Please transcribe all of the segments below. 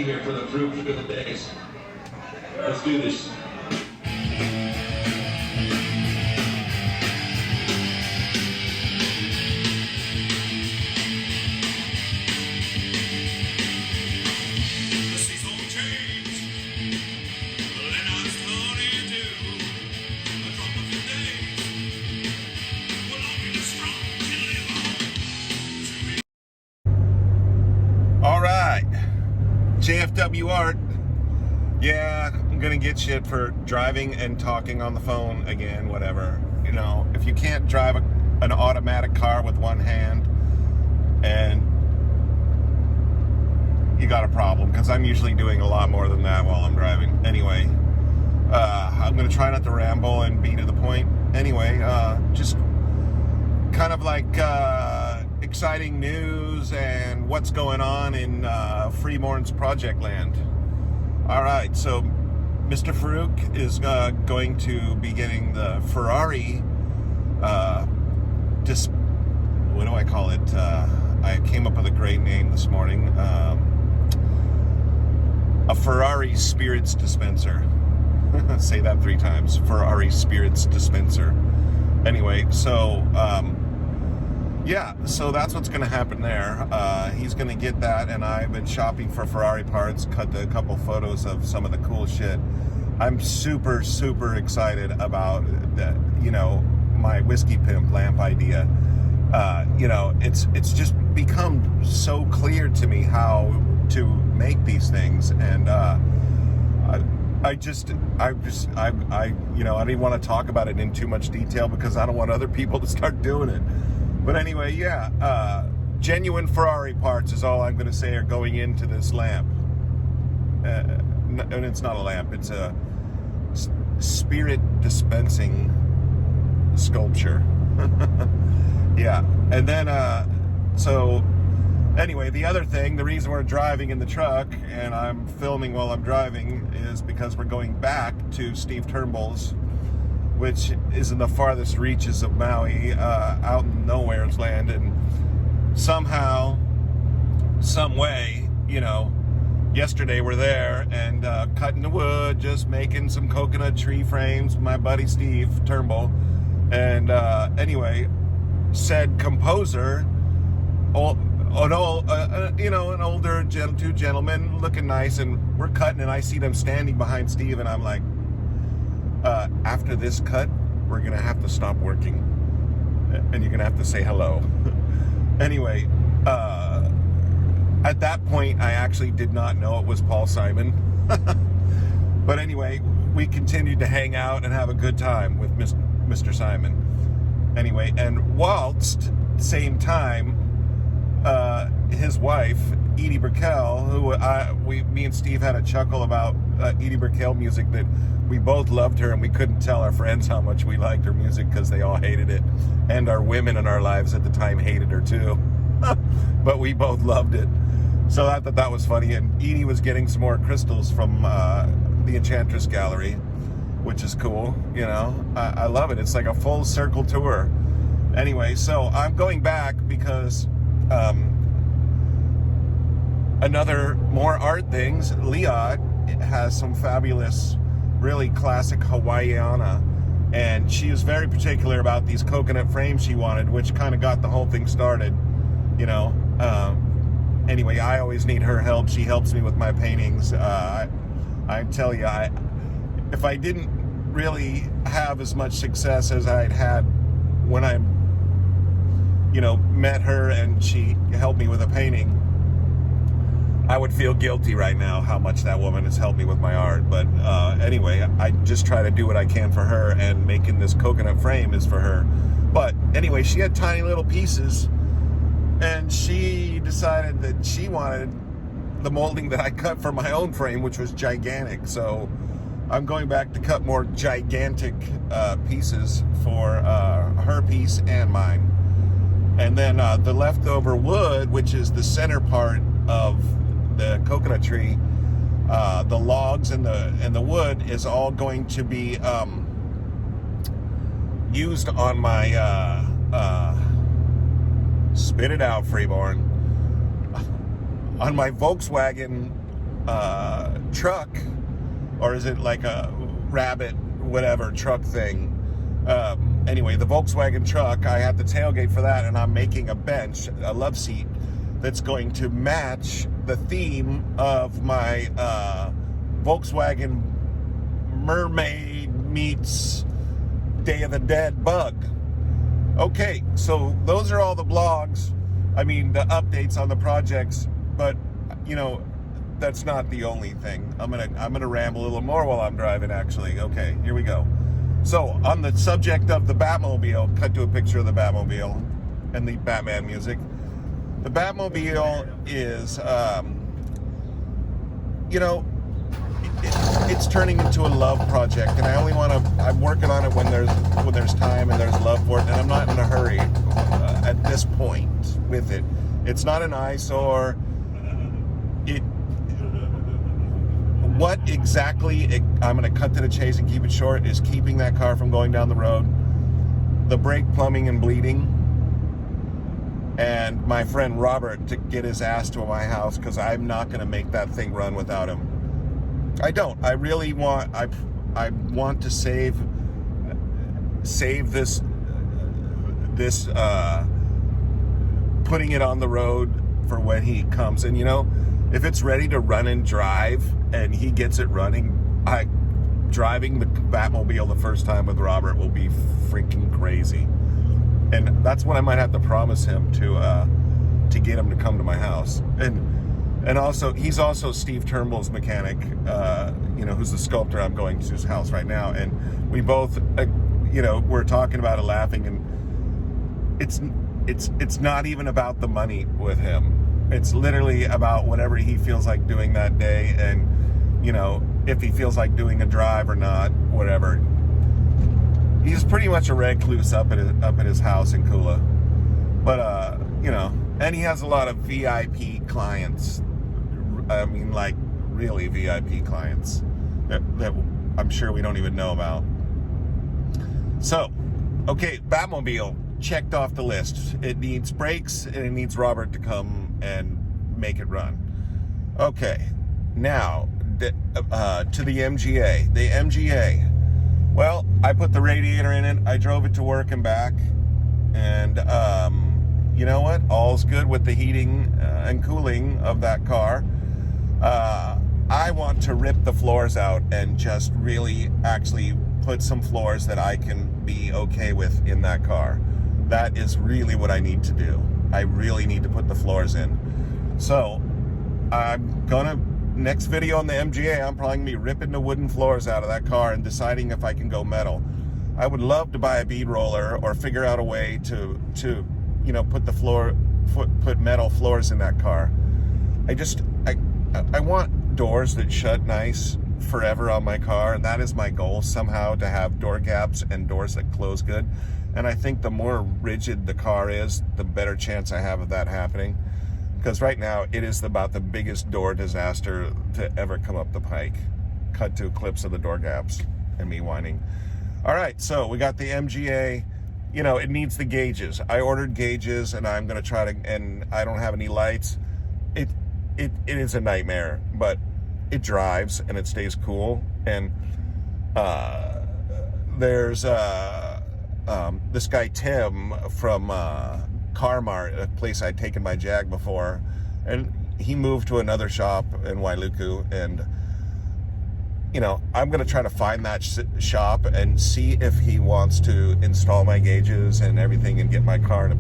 Here for the fruit for the days. Let's do this. All right, JFW Art. Yeah, I'm gonna get shit for driving and talking on the phone again, whatever. You know, if you can't drive an automatic car with one hand, and you got a problem, because I'm usually doing a lot more than that while I'm driving. Anyway, I'm gonna try not to ramble and be to the point. Anyway, just kind of like exciting news and what's going on in Freeborn's project land. All right, so Mr. Farouk is going to be getting the Ferrari, what do I call it? I came up with a great name this morning. A Ferrari spirits dispenser. Say that 3 times. Ferrari spirits dispenser. Anyway, so yeah, so that's what's going to happen there. He's going to get that, and I've been shopping for Ferrari parts, cut a couple photos of some of the cool shit. I'm super, super excited about that, you know, my Whiskey Pimp lamp idea. You know, it's just become so clear to me how to make these things, and I you know, I didn't want to talk about it in too much detail because I don't want other people to start doing it. But anyway, yeah, genuine Ferrari parts is all I'm going to say are going into this lamp. And it's not a lamp, it's a spirit dispensing sculpture. Yeah, and then, so anyway, the other thing, the reason we're driving in the truck and I'm filming while I'm driving is because we're going back to Steve Turnbull's, which is in the farthest reaches of Maui, out in nowhere's land, and somehow, some way, you know, yesterday we're there and cutting the wood, just making some coconut tree frames with my buddy Steve Turnbull, and anyway, said composer, you know, an older two gentlemen looking nice, and we're cutting, and I see them standing behind Steve, and I'm like, after this cut, we're gonna have to stop working, and you're gonna have to say hello. Anyway, at that point, I actually did not know it was Paul Simon. But anyway, we continued to hang out and have a good time with Mr. Simon. Anyway, and whilst same time, his wife, Edie Brickell, who me and Steve had a chuckle about Edie Brickell music, that we both loved her and we couldn't tell our friends how much we liked her music because they all hated it, and our women in our lives at the time hated her too. But we both loved it, so I thought that was funny. And Edie was getting some more crystals from the Enchantress Gallery, which is cool. You know, I love it. It's like a full circle tour. Anyway, so I'm going back because more art things. Leah has some fabulous, really classic Hawaiiana, and she was very particular about these coconut frames she wanted, which kind of got the whole thing started, you know. Anyway, I always need her help. She helps me with my paintings. I tell you, if I didn't really have as much success as I'd had when I, you know, met her and she helped me with a painting, I would feel guilty right now how much that woman has helped me with my art. But anyway, I just try to do what I can for her, and making this coconut frame is for her. But anyway, she had tiny little pieces, and she decided that she wanted the molding that I cut for my own frame, which was gigantic. So I'm going back to cut more gigantic pieces for her piece and mine. And then the leftover wood, which is the center part of the coconut tree, the logs and the wood is all going to be used on my spit it out, Freeborn, on my Volkswagen truck, or is it like a rabbit, whatever truck thing? Anyway, the Volkswagen truck, I had the tailgate for that, and I'm making a bench, a love seat, that's going to match the theme of my Volkswagen mermaid meets Day of the Dead bug. Okay, so those are all the blogs, I mean the updates on the projects, but you know, that's not the only thing. I'm gonna ramble a little more while I'm driving, actually. Okay, here we go. So on the subject of the Batmobile, cut to a picture of the Batmobile and the Batman music. The Batmobile is, you know, it's turning into a love project, and I only want to. I'm working on it when there's time and there's love for it, and I'm not in a hurry at this point with it. It's not an eyesore. What exactly, I'm going to cut to the chase and keep it short, is keeping that car from going down the road, the brake plumbing and bleeding, and my friend Robert to get his ass to my house, because I'm not going to make that thing run without him. I don't. I really want, I want to save this putting it on the road for when he comes. And you know, if it's ready to run and drive and he gets it running, driving the Batmobile the first time with Robert will be freaking crazy. And that's what I might have to promise him to get him to come to my house. And also, he's also Steve Turnbull's mechanic, you know, who's the sculptor. I'm going to his house right now, and we both, you know, we're talking about it, laughing, and it's not even about the money with him. It's literally about whatever he feels like doing that day, and you know, if he feels like doing a drive or not, whatever. He's pretty much a recluse up at his house in Kula, but you know, and he has a lot of VIP clients. I mean, like really VIP clients that I'm sure we don't even know about. So, okay, Batmobile checked off the list. It needs brakes and it needs Robert to come and make it run. Okay, now to the MGA. The MGA. Well, I put the radiator in it. I drove it to work and back, and you know what? All's good with the heating and cooling of that car. I want to rip the floors out and just really actually put some floors that I can be okay with in that car. That is really what I need to do. I really need to put the floors in. So I'm gonna, next video on the MGA, I'm probably gonna be ripping the wooden floors out of that car and deciding if I can go metal. I would love to buy a bead roller or figure out a way to you know, put metal floors in that car. I want doors that shut nice forever on my car, and that is my goal, somehow to have door gaps and doors that close good. And I think the more rigid the car is, the better chance I have of that happening. Because right now, it is about the biggest door disaster to ever come up the pike. Cut to clips of the door gaps and me whining. All right, so we got the MGA. You know, it needs the gauges. I ordered gauges, and I'm going to try to, and I don't have any lights. It is a nightmare, but it drives, and it stays cool. And there's this guy, Tim, from Car Mart, a place I'd taken my Jag before, and he moved to another shop in Wailuku, and you know, I'm going to try to find that shop and see if he wants to install my gauges and everything and get my car to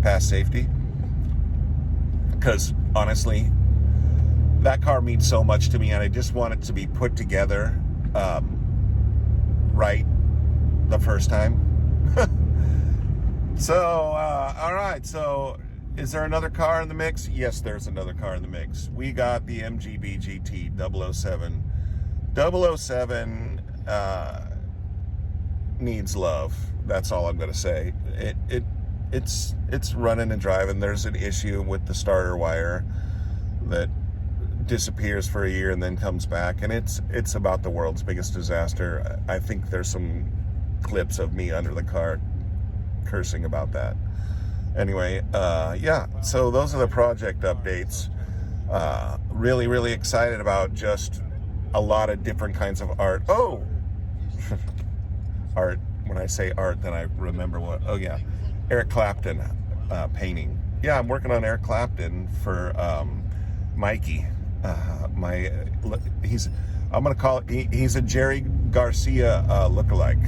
pass safety. Because honestly, that car means so much to me, and I just want it to be put together right the first time. So, all right, so is there another car in the mix? Yes, there's another car in the mix. We got the MGB GT 007. 007 needs love. That's all I'm going to say. It's running and driving. There's an issue with the starter wire that disappears for a year and then comes back, and it's about the world's biggest disaster. I think there's some clips of me under the car cursing about that. Anyway, yeah, so those are the project updates. really, really excited about just a lot of different kinds of art. Oh, art. When I say art, then I remember what. Oh yeah, Eric Clapton painting. Yeah, I'm working on Eric Clapton for Mikey. I'm gonna call it. He's a Jerry Garcia lookalike.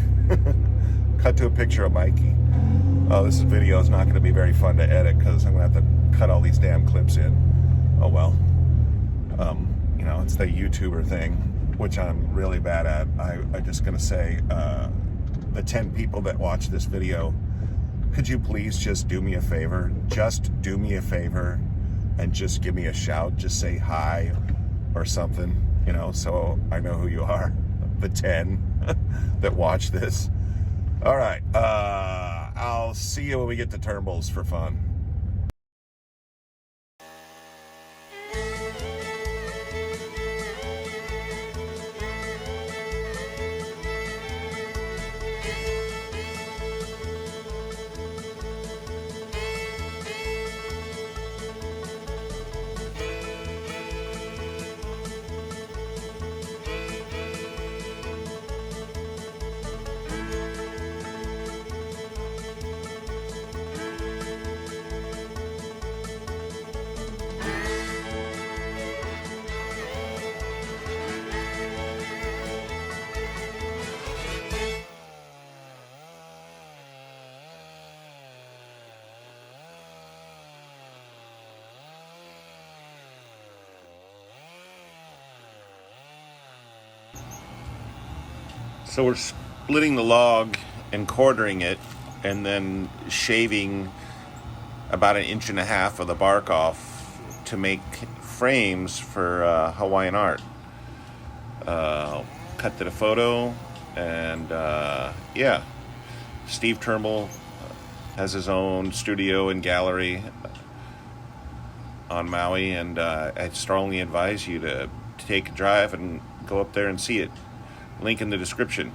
Cut to a picture of Mikey. Oh, this video is not going to be very fun to edit because I'm going to have to cut all these damn clips in. Oh well. You know, it's the YouTuber thing, which I'm really bad at. I'm just going to say, the 10 people that watch this video, could you please just do me a favor? Just do me a favor and just give me a shout. Just say hi or something, you know, so I know who you are. The 10 that watch this. All right. I'll see you when we get to Turnbulls for fun. So we're splitting the log and quartering it and then shaving about 1.5 inches of the bark off to make frames for Hawaiian art. Cut to the photo, and yeah, Steve Turnbull has his own studio and gallery on Maui, and I strongly advise you to take a drive and go up there and see it. Link in the description.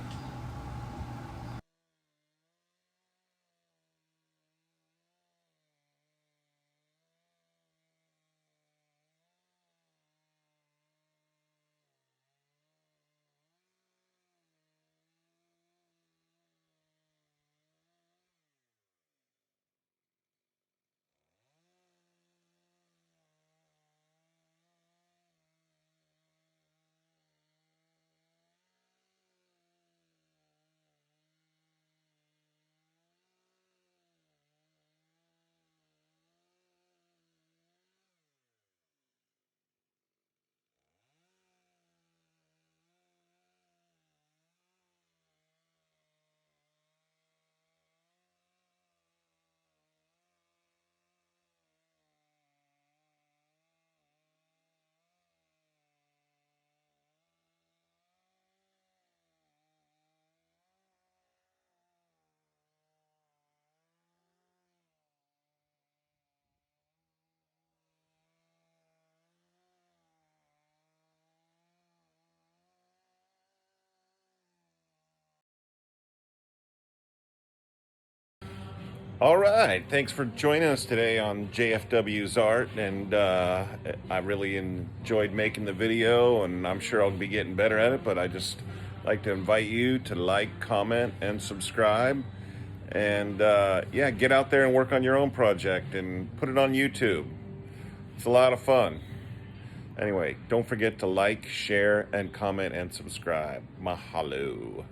All right, thanks for joining us today on JFW's Art, and I really enjoyed making the video, and I'm sure I'll be getting better at it, but I just like to invite you to like, comment, and subscribe, and yeah, get out there and work on your own project and put it on YouTube. It's a lot of fun. Anyway, don't forget to like, share, and comment, and subscribe. Mahalo.